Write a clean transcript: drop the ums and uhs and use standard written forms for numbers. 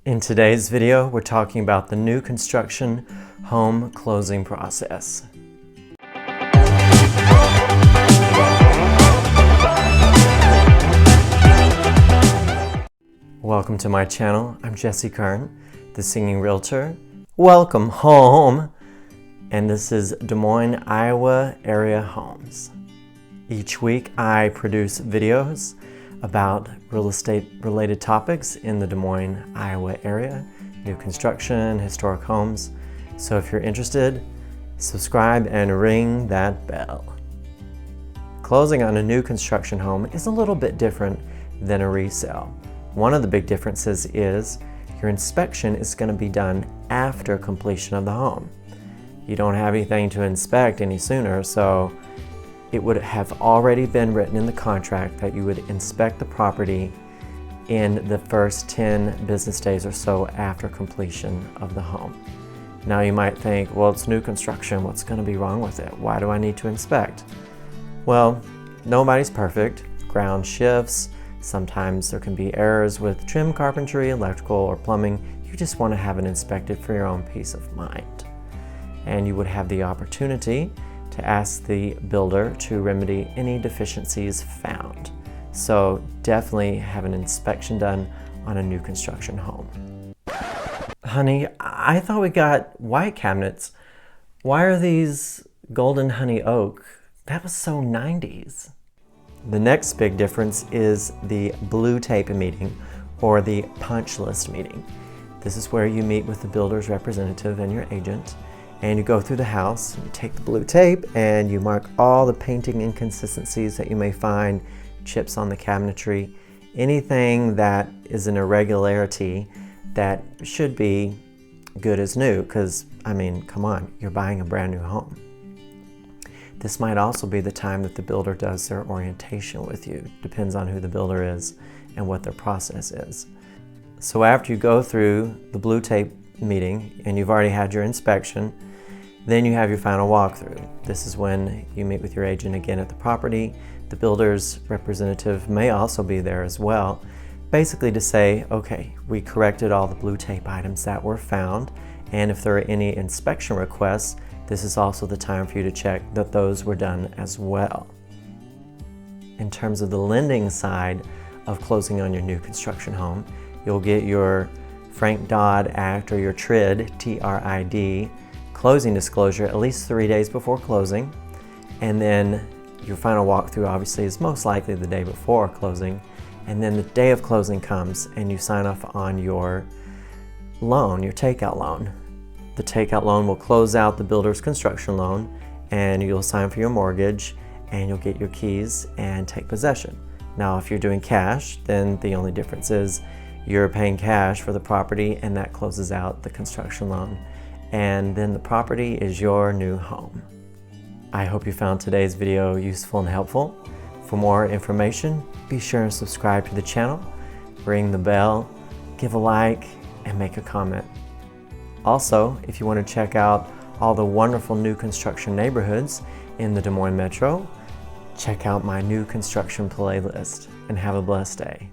In today's video, we're talking about the new construction home closing process. Welcome to my channel. I'm Kern, the singing realtor. Welcome home! And this is Des Moines, Iowa area homes. Each week I produce videos about real estate related topics in the Des Moines, Iowa area, new construction, historic homes. So if you're interested, subscribe and ring that bell. Closing on a new construction home is a little bit different than a resale. One of the big differences is your inspection is going to be done after completion of the home. You don't have anything to inspect any sooner, so it would have already been written in the contract that you would inspect the property in the first 10 business days or so after completion of the home. Now you might think, well, it's new construction, what's going to be wrong with it? Why do I need to inspect? Well, nobody's perfect. Ground shifts, sometimes there can be errors with trim carpentry, electrical, or plumbing. You just want to have it inspected for your own peace of mind. And you would have the opportunity to ask the builder to remedy any deficiencies found. So definitely have an inspection done on a new construction home. Honey, I thought we got white cabinets. Why are these golden honey oak? That was so 90s. The next big difference is the blue tape meeting or the punch list meeting. This is where you meet with the builder's representative and your agent, and you go through the house, you take the blue tape and you mark all the painting inconsistencies that you may find, chips on the cabinetry, anything that is an irregularity that should be good as new, because I mean, come on, you're buying a brand new home. This might also be the time that the builder does their orientation with you. Depends on who the builder is and what their process is. So after you go through the blue tape meeting and you've already had your inspection, then you have your final walkthrough. This is when you meet with your agent again at the property. The builder's representative may also be there as well, basically to say, okay, we corrected all the blue tape items that were found, and if there are any inspection requests, this is also the time for you to check that those were done as well. In terms of the lending side of closing on your new construction home, you'll get your Frank Dodd Act or your TRID, T-R-I-D, closing disclosure at least 3 days before closing, and then your final walkthrough obviously is most likely the day before closing, and then the day of closing comes and you sign off on your loan, your takeout loan. The takeout loan will close out the builder's construction loan, and you'll sign for your mortgage and you'll get your keys and take possession. Now if you're doing cash, then the only difference is you're paying cash for the property and that closes out the construction loan. And then the property is your new home. I hope you found today's video useful and helpful. For more information, be sure and subscribe to the channel, ring the bell, give a like, and make a comment. Also, if you want to check out all the wonderful new construction neighborhoods in the Des Moines Metro, check out my new construction playlist, and have a blessed day.